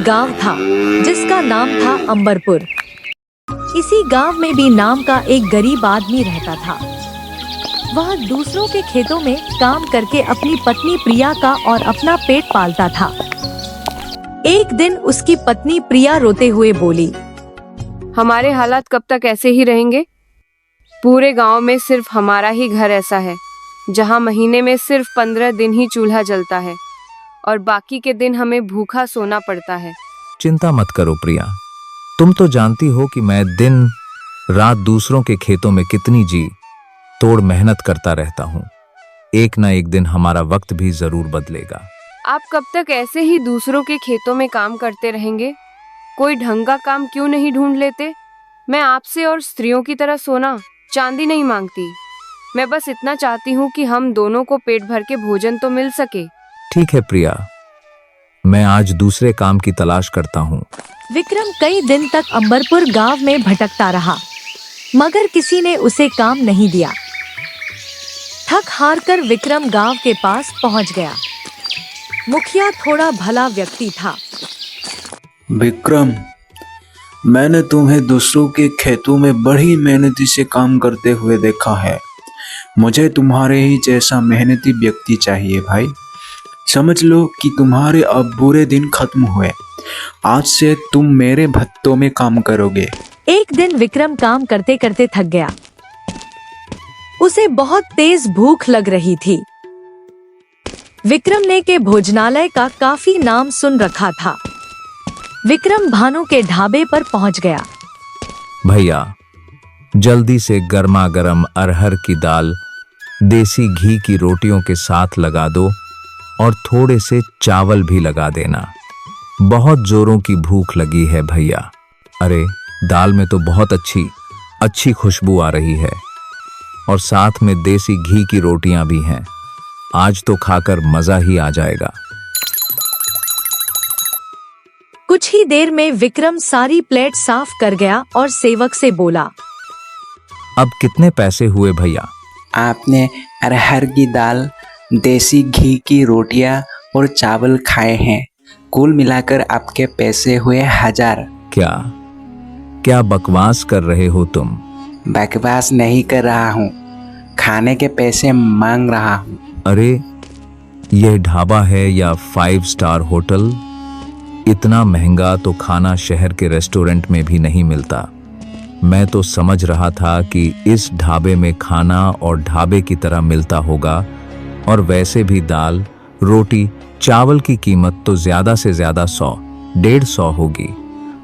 गांव था जिसका नाम था अंबरपुर। इसी गांव में भी नाम का एक गरीब आदमी रहता था। वह दूसरों के खेतों में काम करके अपनी पत्नी प्रिया का और अपना पेट पालता था। एक दिन उसकी पत्नी प्रिया रोते हुए बोली, हमारे हालात कब तक ऐसे ही रहेंगे? पूरे गांव में सिर्फ हमारा ही घर ऐसा है जहां महीने में सिर्फ 15 दिन ही चूल्हा जलता है और बाकी के दिन हमें भूखा सोना पड़ता है। चिंता मत करो प्रिया, तुम तो जानती हो कि मैं दिन रात दूसरों के खेतों में कितनी जी तोड़ मेहनत करता रहता हूँ। एक ना एक दिन हमारा वक्त भी जरूर बदलेगा। आप कब तक ऐसे ही दूसरों के खेतों में काम करते रहेंगे? कोई ढंग का काम क्यों नहीं ढूंढ लेते? मैं आपसे और स्त्रियों की तरह सोना चांदी नहीं मांगती। मैं बस इतना चाहती हूँ कि हम दोनों को पेट भर के भोजन तो मिल सके। ठीक है प्रिया, मैं आज दूसरे काम की तलाश करता हूँ। विक्रम कई दिन तक अंबरपुर गांव में भटकता रहा, मगर किसी ने उसे काम नहीं दिया। थक हार कर विक्रम गांव के पास पहुंच गया। मुखिया थोड़ा भला व्यक्ति था। विक्रम, मैंने तुम्हें दूसरों के खेतों में बड़ी मेहनती से काम करते हुए देखा है। मुझे तुम्हारे ही जैसा मेहनती व्यक्ति चाहिए भाई। समझ लो कि तुम्हारे अब बुरे दिन खत्म हुए। आज से तुम मेरे भत्तों में काम करोगे। एक दिन विक्रम काम करते करते थक गया। उसे बहुत तेज भूख लग रही थी। विक्रम ने के भोजनालय का काफी नाम सुन रखा था। विक्रम भानु के ढाबे पर पहुंच गया। भैया, जल्दी से गर्मा गर्म अरहर की दाल देसी घी की रोटियों के साथ लगा दो और थोड़े से चावल भी लगा देना। बहुत जोरों की भूख लगी है भैया। अरे, दाल में तो बहुत अच्छी खुशबू आ रही है और साथ में देसी घी की रोटियां भी हैं। आज तो खाकर मजा ही आ जाएगा। कुछ ही देर में विक्रम सारी प्लेट साफ कर गया और सेवक से बोला, अब कितने पैसे हुए भैया? आपने अरहर की दाल, देसी घी की रोटियां और चावल खाए हैं। कुल मिलाकर आपके पैसे हुए 1000। क्या बकवास कर रहे हो तुम? बकवास नहीं कर रहा हूँ, खाने के पैसे मांग रहा हूँ। अरे, यह ढाबा है या 5 स्टार होटल? इतना महंगा तो खाना शहर के रेस्टोरेंट में भी नहीं मिलता। मैं तो समझ रहा था कि इस ढाबे में खाना और ढाबे की तरह मिलता होगा, और वैसे भी दाल, रोटी, चावल की कीमत तो ज्यादा से ज्यादा 100-150 होगी।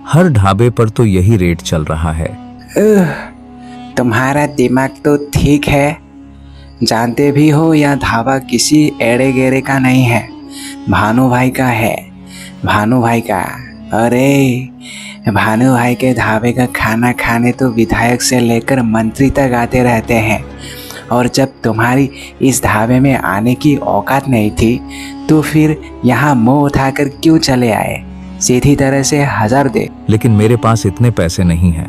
हर ढाबे पर तो यही रेट चल रहा है। तुम्हारा दिमाग तो ठीक है। जानते भी हो यह ढाबा किसी एड़े गेड़े का नहीं है, भानु भाई का है। भानु भाई का। अरे, भानु भाई के ढाबे का खाना खाने तो विधायक से लेकर मंत्री तक आते रहते हैं। और जब तुम्हारी इस ढाबे में आने की औकात नहीं थी तो फिर यहाँ मुंह उठाकर क्यों चले आए? सीधी तरह से 1000 दे। लेकिन मेरे पास इतने पैसे नहीं हैं।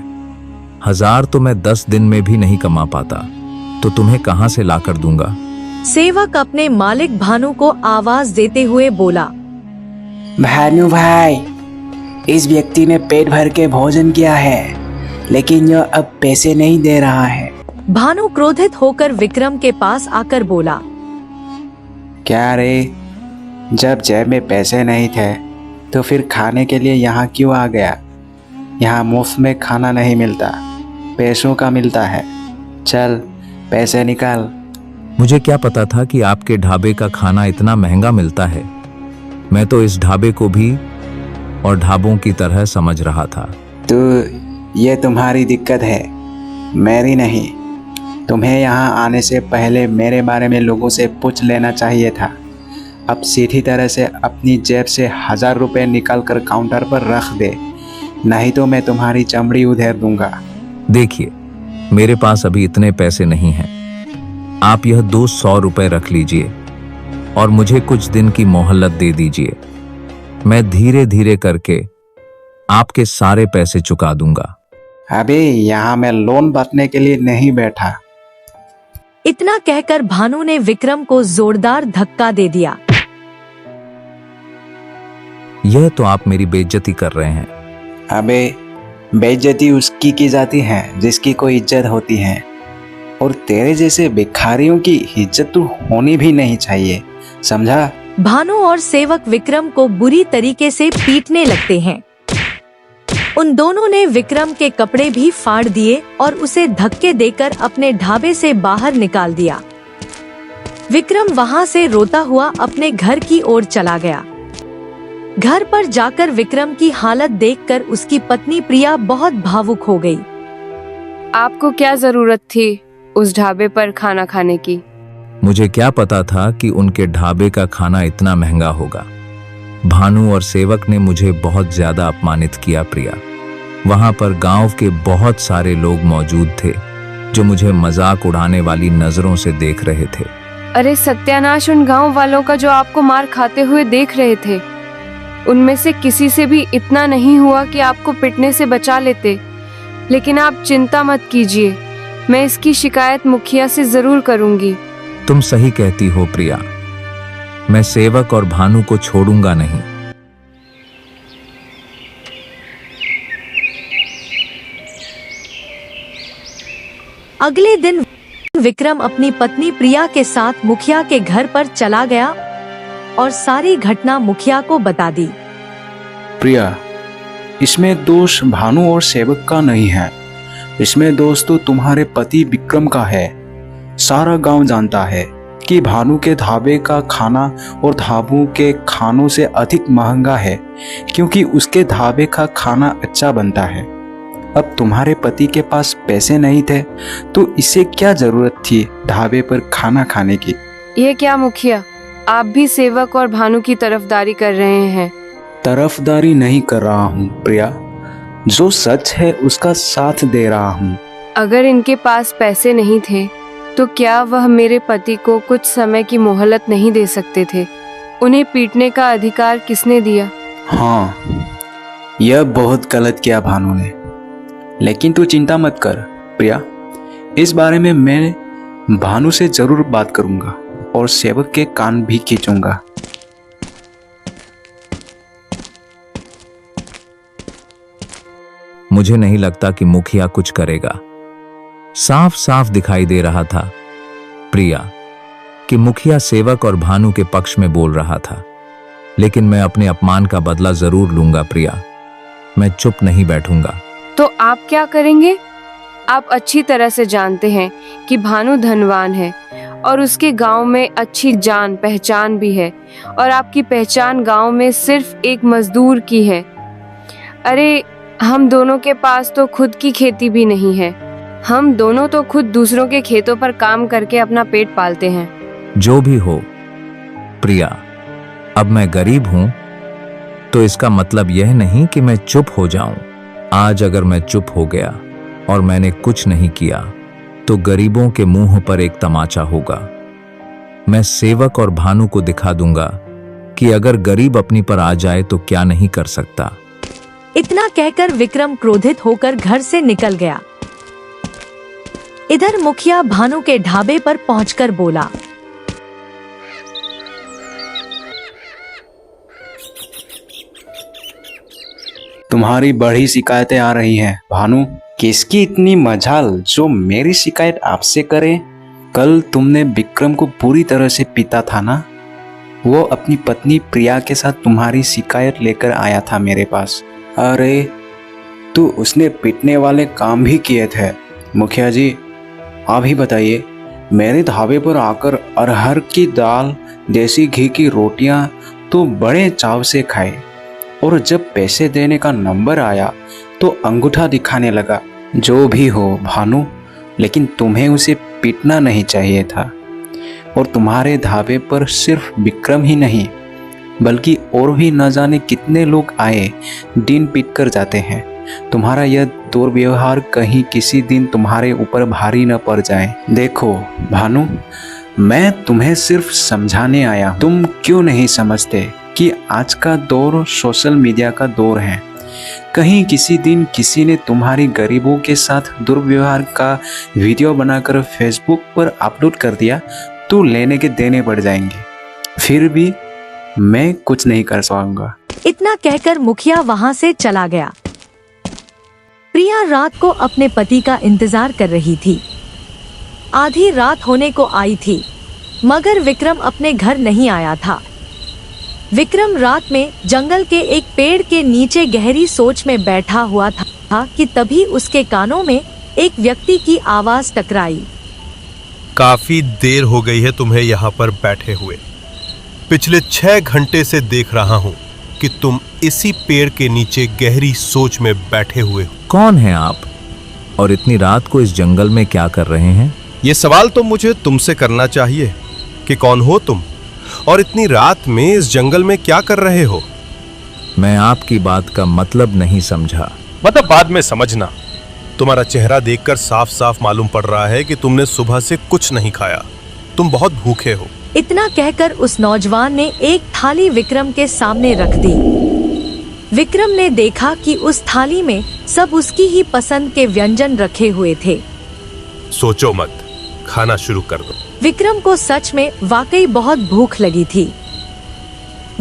1000 तो मैं 10 दिन में भी नहीं कमा पाता, तो तुम्हें कहां से लाकर दूंगा? सेवक अपने मालिक भानु को आवाज देते हुए बोला, भानु भाई, इस व्यक्ति ने पेट भर के भोजन किया है, लेकिन यह अब पैसे नहीं दे रहा है। भानु क्रोधित होकर विक्रम के पास आकर बोला, क्या रे, जब जेब में पैसे नहीं थे तो फिर खाने के लिए यहाँ क्यों आ गया? यहाँ मुफ्त में खाना नहीं मिलता, पैसों का मिलता है। चल पैसे निकाल। मुझे क्या पता था कि आपके ढाबे का खाना इतना महंगा मिलता है। मैं तो इस ढाबे को भी और ढाबों की तरह समझ रहा था। तो ये तुम्हारी दिक्कत है, मेरी नहीं। तुम्हें यहाँ आने से पहले मेरे बारे में लोगों से पूछ लेना चाहिए था। अब सीधी तरह से अपनी जेब से 1000 रुपये निकाल कर काउंटर पर रख दे, नहीं तो मैं तुम्हारी चमड़ी उधेड़ दूंगा। देखिए, मेरे पास अभी इतने पैसे नहीं हैं। आप यह 200 रुपये रख लीजिए और मुझे कुछ दिन की मोहलत दे दीजिए। मैं धीरे धीरे करके आपके सारे पैसे चुका दूंगा। अभी यहाँ मैं लोन बांटने के लिए नहीं बैठा। इतना कहकर भानु ने विक्रम को जोरदार धक्का दे दिया। यह तो आप मेरी बेइज्जती कर रहे हैं। अबे बेइज्जती उसकी की जाती है जिसकी कोई इज्जत होती है, और तेरे जैसे भिखारियों की इज्जत तो होनी भी नहीं चाहिए, समझा? भानु और सेवक विक्रम को बुरी तरीके से पीटने लगते हैं। उन दोनों ने विक्रम के कपड़े भी फाड़ दिए और उसे धक्के देकर अपने ढाबे से बाहर निकाल दिया। विक्रम वहां से रोता हुआ अपने घर की ओर चला गया। घर पर जाकर विक्रम की हालत देखकर उसकी पत्नी प्रिया बहुत भावुक हो गई। आपको क्या जरूरत थी उस ढाबे पर खाना खाने की? मुझे क्या पता था कि उनके ढाबे का खाना इतना महंगा होगा। भानु और सेवक ने मुझे बहुत ज्यादा अपमानित किया प्रिया। वहां पर गांव के बहुत सारे लोग मौजूद थे जो मुझे मजाक उड़ाने वाली नजरों से देख रहे थे। अरे सत्यानाश, उन गांव वालों का जो आपको मार खाते हुए देख रहे थे, उनमें से किसी से भी इतना नहीं हुआ कि आपको पिटने से बचा लेते। लेकिन आप चिंता मत कीजिए, मैं इसकी शिकायत मुखिया से जरूर करूंगी। तुम सही कहती हो प्रिया, मैं सेवक और भानु को छोड़ूंगा नहीं। अगले दिन विक्रम अपनी पत्नी प्रिया के साथ मुखिया के घर पर चला गया और सारी घटना मुखिया को बता दी। प्रिया, इसमें दोष भानु और सेवक का नहीं है, इसमें दोष तो तुम्हारे पति विक्रम का है। सारा गांव जानता है कि भानु के ढाबे का खाना और ढाबों के खानों से अधिक महंगा है, क्योंकि उसके ढाबे का खाना अच्छा बनता है। अब तुम्हारे पति के पास पैसे नहीं थे तो इसे क्या जरूरत थी ढाबे पर खाना खाने की? ये क्या मुखिया, आप भी सेवक और भानु की तरफदारी कर रहे हैं? तरफदारी नहीं कर रहा हूँ प्रिया, जो सच है उसका साथ दे रहा हूँ। अगर इनके पास पैसे नहीं थे तो क्या वह मेरे पति को कुछ समय की मोहलत नहीं दे सकते थे? उन्हें पीटने का अधिकार किसने दिया? हाँ, यह बहुत गलत किया भानु ने, लेकिन तू चिंता मत कर प्रिया, इस बारे में मैं भानु से जरूर बात करूंगा और सेवक के कान भी खींचूंगा। मुझे नहीं लगता कि मुखिया कुछ करेगा। साफ साफ दिखाई दे रहा था प्रिया कि मुखिया सेवक और भानु के पक्ष में बोल रहा था, लेकिन मैं अपने अपमान का बदला जरूर लूंगा प्रिया। मैं चुप नहीं बैठूंगा। तो आप क्या करेंगे? आप अच्छी तरह से जानते हैं कि भानु धनवान है और उसके गांव में अच्छी जान पहचान भी है, और आपकी पहचान गांव में सिर्फ एक मजदूर की है। अरे, हम दोनों के पास तो खुद की खेती भी नहीं है। हम दोनों तो खुद दूसरों के खेतों पर काम करके अपना पेट पालते हैं। जो भी हो प्रिया, अब मैं गरीब हूं तो इसका मतलब यह नहीं कि मैं चुप हो जाऊं। आज अगर मैं चुप हो गया और मैंने कुछ नहीं किया तो गरीबों के मुंह पर एक तमाचा होगा। मैं सेवक और भानु को दिखा दूंगा कि अगर गरीब अपनी पर आ जाए तो क्या नहीं कर सकता। इतना कहकर विक्रम क्रोधित होकर घर से निकल गया। इधर मुखिया भानु के ढाबे पर पहुंचकर बोला, तुम्हारी बड़ी शिकायतें आ रही हैं भानु। किसकी इतनी मजाल जो मेरी शिकायत आपसे करे? कल तुमने विक्रम को पूरी तरह से पीटा था ना? वो अपनी पत्नी प्रिया के साथ तुम्हारी शिकायत लेकर आया था मेरे पास। अरे, तो उसने पीटने वाले काम भी किए थे। मुखिया जी, आप ही बताइए, मेरे ढाबे पर आकर अरहर की दाल, देसी घी की रोटियां तो बड़े चाव से खाए, और जब पैसे देने का नंबर आया तो अंगूठा दिखाने लगा। जो भी हो भानु, लेकिन तुम्हें उसे पीटना नहीं चाहिए था। और तुम्हारे ढाबे पर सिर्फ विक्रम ही नहीं बल्कि और भी न जाने कितने लोग आए दिन पीट कर जाते हैं। तुम्हारा यह दुर्व्यवहार कहीं किसी दिन तुम्हारे ऊपर भारी न पड़ जाए। देखो भानु, मैं तुम्हें सिर्फ समझाने आया। तुम क्यों नहीं समझते कि आज का दौर सोशल मीडिया का दौर है। कहीं किसी दिन किसी ने तुम्हारी गरीबों के साथ दुर्व्यवहार का वीडियो बनाकर फेसबुक पर अपलोड कर दिया तो लेने के देने पड़ जाएंगे। फिर भी मैं कुछ नहीं कर पाऊंगा। इतना कहकर मुखिया वहां से चला गया। प्रिया रात को अपने पति का इंतजार कर रही थी। आधी रात होने को आई थी, मगर विक्रम अपने घर नहीं आया था। विक्रम रात में जंगल के एक पेड़ के नीचे गहरी सोच में बैठा हुआ था कि तभी उसके कानों में एक व्यक्ति की आवाज टकराई। काफी देर हो गई है तुम्हें यहाँ पर बैठे हुए। पिछले 6 घंटे से देख रहा हूँ कि तुम इसी पेड़ के नीचे गहरी सोच में बैठे हुए हो। कौन है आप और इतनी रात को इस जंगल में क्या कर रहे हैं? ये सवाल तो मुझे तुमसे करना चाहिए कि कौन हो तुम और इतनी रात में इस जंगल में क्या कर रहे हो। मैं आपकी बात का मतलब नहीं समझा। मतलब बाद में समझना। तुम्हारा चेहरा देखकर साफ साफ मालूम पड़ रहा है कि तुमने सुबह से कुछ नहीं खाया। तुम बहुत भूखे हो। इतना कहकर उस नौजवान ने एक थाली विक्रम के सामने रख दी। विक्रम ने देखा कि उस थाली में सब उसकी ही पसंद के व्यंजन रखे हुए थे। सोचो मत, खाना शुरू कर दो। विक्रम को सच में वाकई बहुत भूख लगी थी।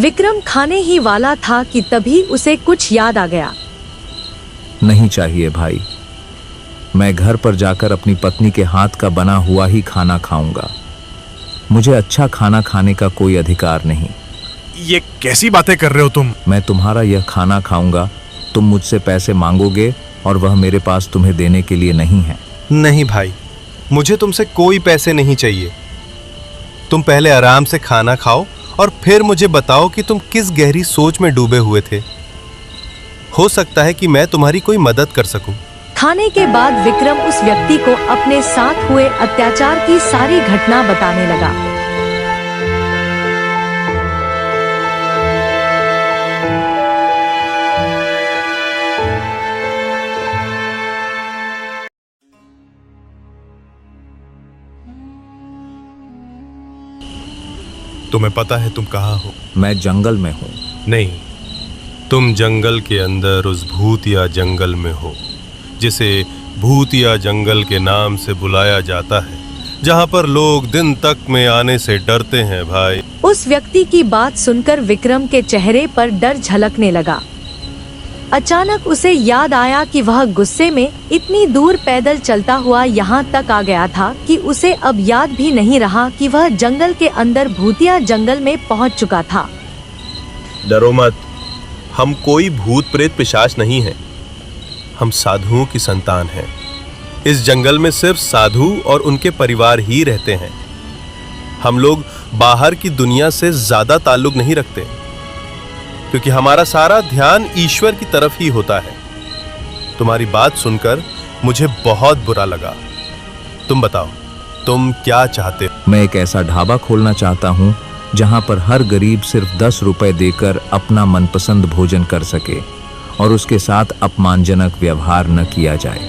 विक्रम खाने ही वाला था कि तभी उसे कुछ याद आ गया। नहीं चाहिए भाई, मैं घर पर जाकर अपनी पत्नी के हाथ का बना हुआ ही खाना खाऊंगा। मुझे अच्छा खाना खाने का कोई अधिकार नहीं। ये कैसी बातें कर रहे हो तुम? मैं तुम्हारा यह खाना खाऊंगा। तुम मुझसे पैसे मांगोगे और वह मेरे पास तुम्हें देने के लिए नहीं है। नहीं भाई, मुझे तुमसे कोई पैसे नहीं चाहिए। तुम पहले आराम से खाना खाओ और फिर मुझे बताओ कि तुम किस गहरी सोच में डूबे हुए थे। हो सकता है कि मैं तुम्हारी कोई मदद कर सकूं। खाने के बाद विक्रम उस व्यक्ति को अपने साथ हुए अत्याचार की सारी घटना बताने लगा। तुम्हें पता है तुम कहाँ हो? मैं जंगल में हूँ। नहीं, तुम जंगल के अंदर उस भूतिया जंगल में हो जिसे भूतिया जंगल के नाम से बुलाया जाता है, जहाँ पर लोग दिन तक में आने से डरते हैं भाई। उस व्यक्ति की बात सुनकर विक्रम के चेहरे पर डर झलकने लगा। अचानक उसे याद आया कि वह गुस्से में इतनी दूर पैदल चलता हुआ यहाँ तक आ गया था कि उसे अब याद भी नहीं रहा कि वह जंगल के अंदर भूतिया जंगल में पहुँच चुका था। डरो मत, हम कोई भूत प्रेत पिशाच नहीं है। हम साधुओं की संतान हैं। इस जंगल में सिर्फ साधु और उनके परिवार ही रहते हैं। हम लोग बाहर की दुनिया से ज्यादा ताल्लुक नहीं रखते, क्योंकि हमारा सारा ध्यान ईश्वर की तरफ ही होता है। तुम्हारी बात सुनकर मुझे बहुत बुरा लगा। तुम बताओ, तुम क्या चाहते हो? मैं एक ऐसा ढाबा खोलना चाहता हूँ जहाँ पर हर गरीब सिर्फ 10 रुपए देकर अपना मनपसंद भोजन कर सके और उसके साथ अपमानजनक व्यवहार न किया जाए।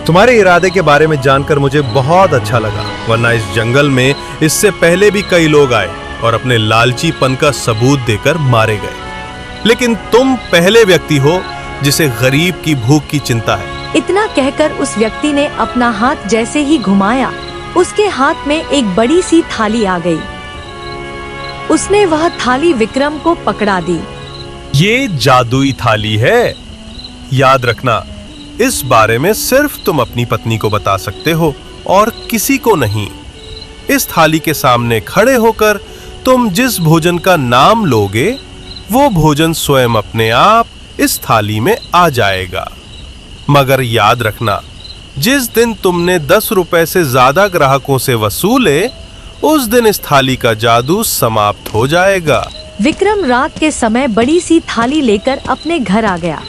तुम्हारे इरादे के बारे में जानकर मुझे बहुत अच्छा लगा, वरना इस जंगल में इससे पहले भी कई लोग आए और अपने लालचीपन का सबूत देकर मारे गए। लेकिन तुम पहले व्यक्ति हो जिसे गरीब की भूख की चिंता है। इतना कहकर उस व्यक्ति ने अपना हाथ जैसे ही घुमाया, उसके हाथ में एक बड़ी सी थाली आ गई। उसने वह थाली विक्रम को पकड़ा दी। ये जादुई थाली है। याद रखना, इस बारे में सिर्फ तुम अपनी पत्नी को बता सकते हो और किसी को नहीं। इस थाली के सामने खड़े होकर तुम जिस भोजन का नाम लोगे, वो भोजन स्वयं अपने आप इस थाली में आ जाएगा। मगर याद रखना, जिस दिन तुमने 10 रुपए से ज्यादा ग्राहकों से वसूले, उस दिन इस थाली का जादू समाप्त हो जाएगा। विक्रम रात के समय बड़ी सी थाली लेकर अपने घर आ गया।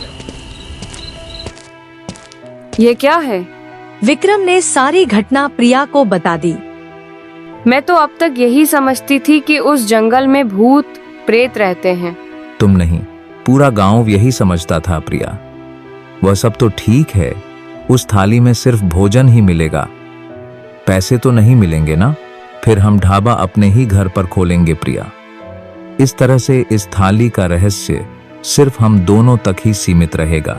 ये क्या है? विक्रम ने सारी घटना प्रिया को बता दी। मैं तो अब तक यही समझती थी कि उस जंगल में भूत प्रेत रहते हैं। तुम नहीं, पूरा गांव यही समझता था प्रिया। वह सब तो ठीक है, उस थाली में सिर्फ भोजन ही मिलेगा, पैसे तो नहीं मिलेंगे ना। फिर हम ढाबा अपने ही घर पर खोलेंगे प्रिया। इस तरह से इस थाली का रहस्य सिर्फ हम दोनों तक ही सीमित रहेगा।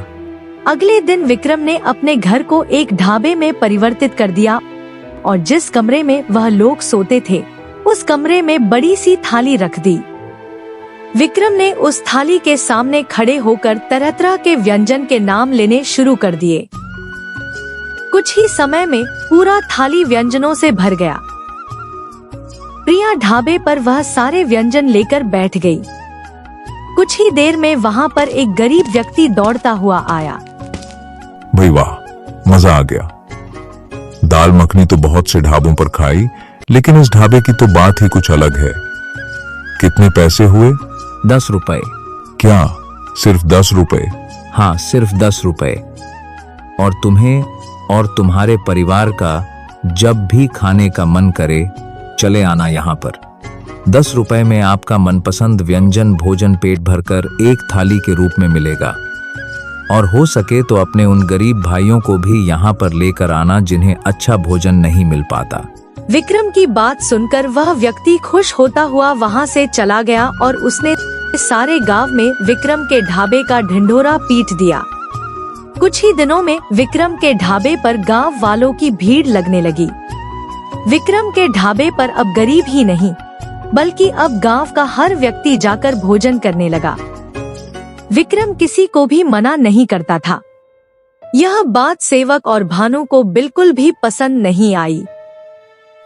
अगले दिन विक्रम ने अपने घर को एक ढाबे में परिवर्तित कर दिया और जिस कमरे में वह लोग सोते थे, उस कमरे में बड़ी सी थाली रख दी। विक्रम ने उस थाली के सामने खड़े होकर तरह तरह के व्यंजन के नाम लेने शुरू कर दिए। कुछ ही समय में पूरा थाली व्यंजनों से भर गया। प्रिया ढाबे पर वह सारे व्यंजन लेकर बैठ गई। कुछ ही देर में वहाँ पर एक गरीब व्यक्ति दौड़ता हुआ आया। भाई वाह, मजा आ गया। दाल मखनी तो बहुत से ढाबों पर खाई, लेकिन इस ढाबे की तो बात ही कुछ अलग है। कितने पैसे हुए? 10 रुपए। क्या सिर्फ 10 रुपए? हाँ, सिर्फ 10 रुपए। और तुम्हें और तुम्हारे परिवार का जब भी खाने का मन करे चले आना यहाँ पर। 10 रुपए में आपका मनपसंद व्यंजन भोजन पेट भरकर एक थाली के रूप में मिलेगा। और हो सके तो अपने उन गरीब भाइयों को भी यहाँ पर लेकर आना जिन्हें अच्छा भोजन नहीं मिल पाता। विक्रम की बात सुनकर वह व्यक्ति खुश होता हुआ वहाँ से चला गया और उसने सारे गांव में विक्रम के ढाबे का ढिंढोरा पीट दिया। कुछ ही दिनों में विक्रम के ढाबे पर गांव वालों की भीड़ लगने लगी। विक्रम के ढाबे पर अब गरीब ही नहीं बल्कि अब गांव का हर व्यक्ति जाकर भोजन करने लगा। विक्रम किसी को भी मना नहीं करता था। यह बात सेवक और भानु को बिल्कुल भी पसंद नहीं आई।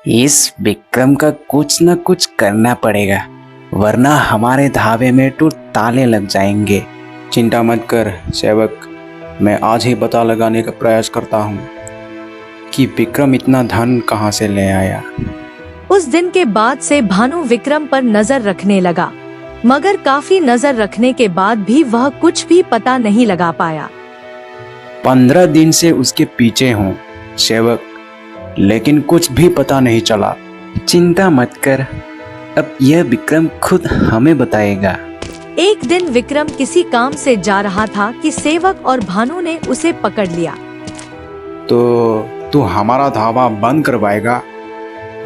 इस विक्रम का कुछ न कुछ करना पड़ेगा, वरना हमारे ढाबे में तो ताले लग जाएंगे। चिंता मत कर सेवक, मैं आज ही पता लगाने का प्रयास करता हूँ कि विक्रम इतना धन कहाँ से ले आया। उस दिन के बाद से भानु विक्रम पर नजर रखने लगा, मगर काफी नजर रखने के बाद भी वह कुछ भी पता नहीं लगा पाया। 15 दिन से उसके पीछे हूँ सेवक, लेकिन कुछ भी पता नहीं चला। चिंता मत कर, अब यह विक्रम खुद हमें बताएगा। एक दिन विक्रम किसी काम से जा रहा था कि सेवक और भानु ने उसे पकड़ लिया। तो तू हमारा ढाबा बंद करवाएगा?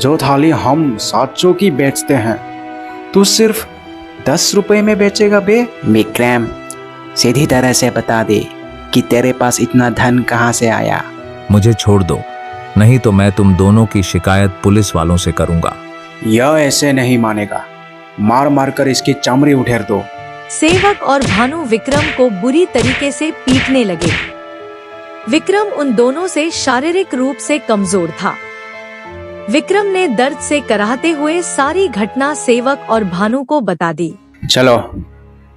जो थाली हम 700 की बेचते हैं तू सिर्फ 10 रुपए में बेचेगा बे? विक्रम, सीधी तरह से बता दे कि तेरे पास इतना धन कहाँ से आया। मुझे छोड़ दो, नहीं तो मैं तुम दोनों की शिकायत पुलिस वालों से करूंगा। यह ऐसे नहीं मानेगा, मार मार कर इसकी चमड़ी उठेर दो। सेवक और भानु विक्रम को बुरी तरीके से पीटने लगे। विक्रम उन दोनों से शारीरिक रूप से कमजोर था। विक्रम ने दर्द से कराहते हुए सारी घटना सेवक और भानु को बता दी। चलो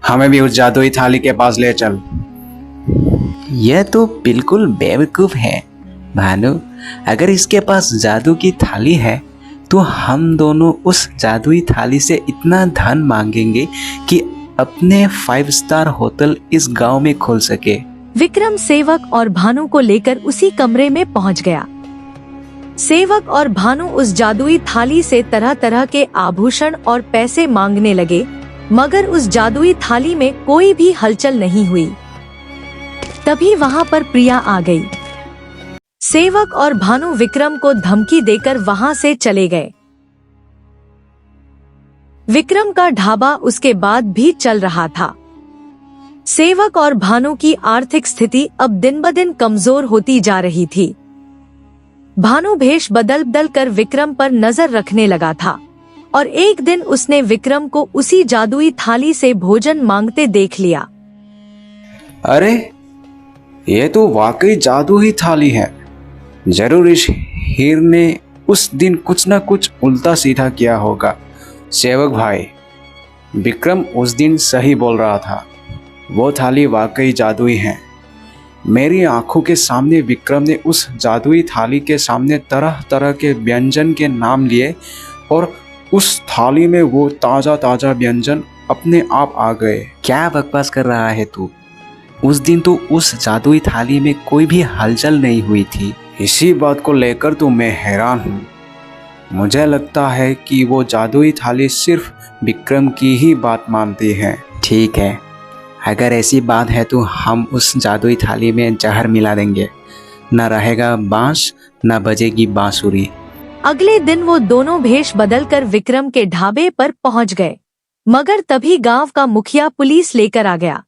हमें भी उस जादुई थाली के पास ले चल। यह तो बिल्कुल बेवकूफ है भानु, अगर इसके पास जादू की थाली है तो हम दोनों उस जादुई थाली से इतना धन मांगेंगे कि अपने 5 स्टार होटल इस गांव में खोल सके। विक्रम सेवक और भानु को लेकर उसी कमरे में पहुंच गया। सेवक और भानु उस जादुई थाली से तरह तरह के आभूषण और पैसे मांगने लगे, मगर उस जादुई थाली में कोई भी हलचल नहीं हुई। तभी वहां पर प्रिया आ गई। सेवक और भानु विक्रम को धमकी देकर वहां से चले गए। विक्रम का ढाबा उसके बाद भी चल रहा था। सेवक और भानु की आर्थिक स्थिति अब दिन ब दिन कमजोर होती जा रही थी। भानु भेष बदल बदल कर विक्रम पर नजर रखने लगा था और एक दिन उसने विक्रम को उसी जादुई थाली से भोजन मांगते देख लिया। अरे ये तो वाकई जादुई थाली है। जरूर इस हीर ने उस दिन कुछ न कुछ उल्टा सीधा किया होगा। सेवक भाई, विक्रम उस दिन सही बोल रहा था, वो थाली वाकई जादुई है। मेरी आंखों के सामने विक्रम ने उस जादुई थाली के सामने तरह तरह के व्यंजन के नाम लिए और उस थाली में वो ताज़ा ताज़ा व्यंजन अपने आप आ गए। क्या बकवास कर रहा है तू? उस दिन तो उस जादुई थाली में कोई भी हलचल नहीं हुई थी। इसी बात को लेकर तो मैं हैरान हूँ। मुझे लगता है कि वो जादुई थाली सिर्फ विक्रम की ही बात मानती है। ठीक है, अगर ऐसी बात है तो हम उस जादुई थाली में जहर मिला देंगे, न रहेगा बांस न बजेगी बांसुरी। अगले दिन वो दोनों भेष बदलकर विक्रम के ढाबे पर पहुंच गए, मगर तभी गांव का मुखिया पुलिस लेकर आ गया।